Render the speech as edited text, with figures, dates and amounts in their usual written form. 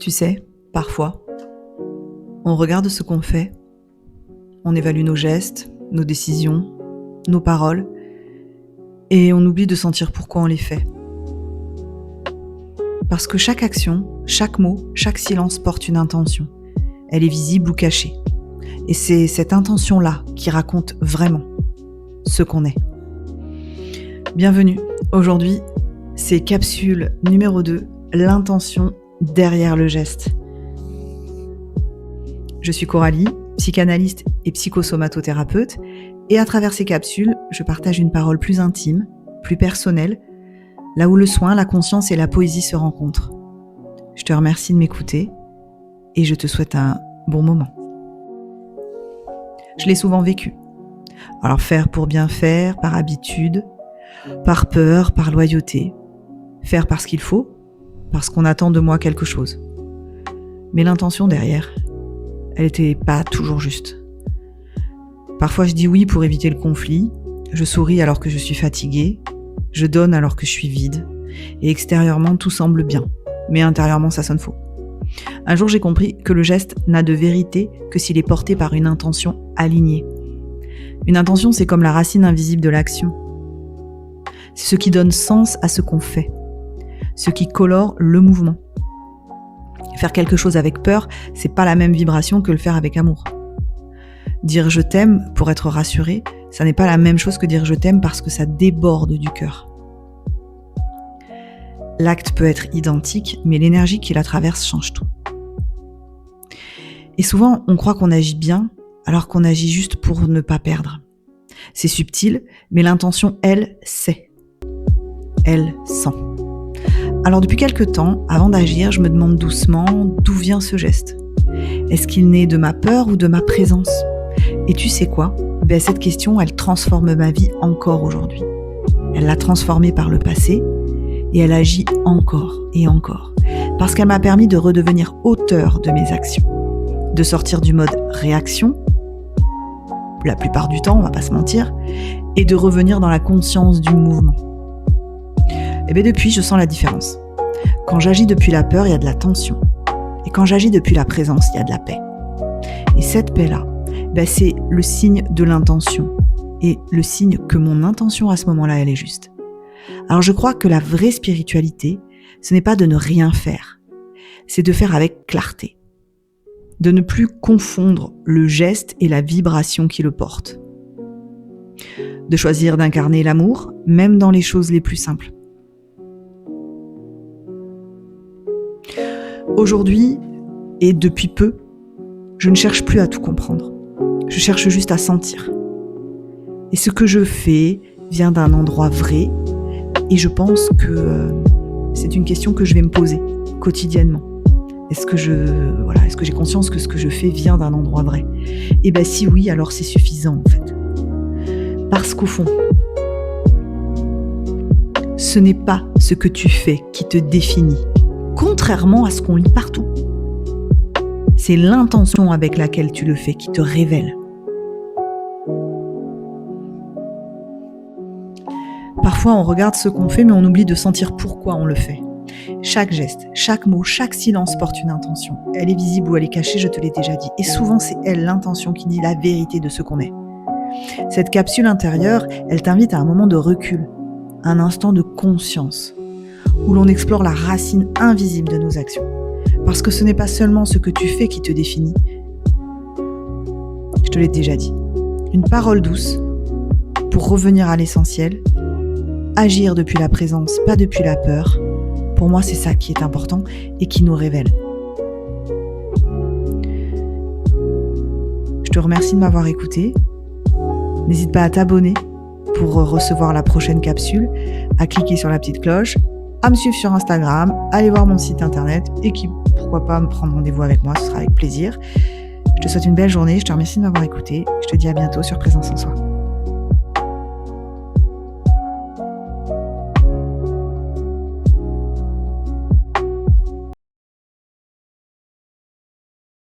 Tu sais, parfois, on regarde ce qu'on fait, on évalue nos gestes, nos décisions, nos paroles, et on oublie de sentir pourquoi on les fait. Parce que chaque action, chaque mot, chaque silence porte une intention. Elle est visible ou cachée. Et c'est cette intention-là qui raconte vraiment ce qu'on est. Bienvenue. Aujourd'hui, c'est capsule numéro 2, l'intention derrière le geste. Je suis Coralie, psychanalyste et psychosomatothérapeute, et à travers ces capsules, je partage une parole plus intime, plus personnelle, là où le soin, la conscience et la poésie se rencontrent. Je te remercie de m'écouter et je te souhaite un bon moment. Je l'ai souvent vécu. Alors faire pour bien faire, par habitude, par peur, par loyauté. Faire parce qu'il faut, parce qu'on attend de moi quelque chose. Mais l'intention derrière, elle n'était pas toujours juste. Parfois je dis oui pour éviter le conflit, je souris alors que je suis fatiguée, je donne alors que je suis vide, et extérieurement tout semble bien, mais intérieurement ça sonne faux. Un jour j'ai compris que le geste n'a de vérité que s'il est porté par une intention alignée. Une intention, c'est comme la racine invisible de l'action. C'est ce qui donne sens à ce qu'on fait, ce qui colore le mouvement. Faire quelque chose avec peur, c'est pas la même vibration que le faire avec amour. Dire je t'aime pour être rassuré, ça n'est pas la même chose que dire je t'aime parce que ça déborde du cœur. L'acte peut être identique, mais l'énergie qui la traverse change tout. Et souvent, on croit qu'on agit bien, alors qu'on agit juste pour ne pas perdre. C'est subtil, mais l'intention, elle, sait. Elle sent. Alors depuis quelque temps, avant d'agir, je me demande doucement d'où vient ce geste. Est-ce qu'il naît de ma peur ou de ma présence ? Et tu sais quoi ? Cette question, elle transforme ma vie encore aujourd'hui. Elle l'a transformée par le passé et elle agit encore et encore. Parce qu'elle m'a permis de redevenir auteur de mes actions. De sortir du mode réaction, la plupart du temps, on va pas se mentir, et de revenir dans la conscience du mouvement. Et depuis, je sens la différence. Quand j'agis depuis la peur, il y a de la tension. Et quand j'agis depuis la présence, il y a de la paix. Et cette paix-là, c'est le signe de l'intention. Et le signe que mon intention à ce moment-là, elle est juste. Alors je crois que la vraie spiritualité, ce n'est pas de ne rien faire. C'est de faire avec clarté. De ne plus confondre le geste et la vibration qui le porte. De choisir d'incarner l'amour, même dans les choses les plus simples. Aujourd'hui, et depuis peu, je ne cherche plus à tout comprendre. Je cherche juste à sentir. Et ce que je fais vient d'un endroit vrai, et je pense que c'est une question que je vais me poser quotidiennement. Est-ce que j'ai conscience que ce que je fais vient d'un endroit vrai ? Et si oui, alors c'est suffisant en fait. Parce qu'au fond, ce n'est pas ce que tu fais qui te définit. Contrairement à ce qu'on lit partout. C'est l'intention avec laquelle tu le fais qui te révèle. Parfois, on regarde ce qu'on fait, mais on oublie de sentir pourquoi on le fait. Chaque geste, chaque mot, chaque silence porte une intention. Elle est visible ou elle est cachée, je te l'ai déjà dit. Et souvent, c'est elle, l'intention, qui dit la vérité de ce qu'on est. Cette capsule intérieure, elle t'invite à un moment de recul, un instant de conscience, où l'on explore la racine invisible de nos actions. Parce que ce n'est pas seulement ce que tu fais qui te définit. Je te l'ai déjà dit. Une parole douce pour revenir à l'essentiel, agir depuis la présence, pas depuis la peur. Pour moi, c'est ça qui est important et qui nous révèle. Je te remercie de m'avoir écouté. N'hésite pas à t'abonner pour recevoir la prochaine capsule, à cliquer sur la petite cloche, à me suivre sur Instagram, à aller voir mon site internet et pourquoi pas me prendre rendez-vous avec moi, ce sera avec plaisir. Je te souhaite une belle journée, je te remercie de m'avoir écouté, je te dis à bientôt sur Présence en Soi.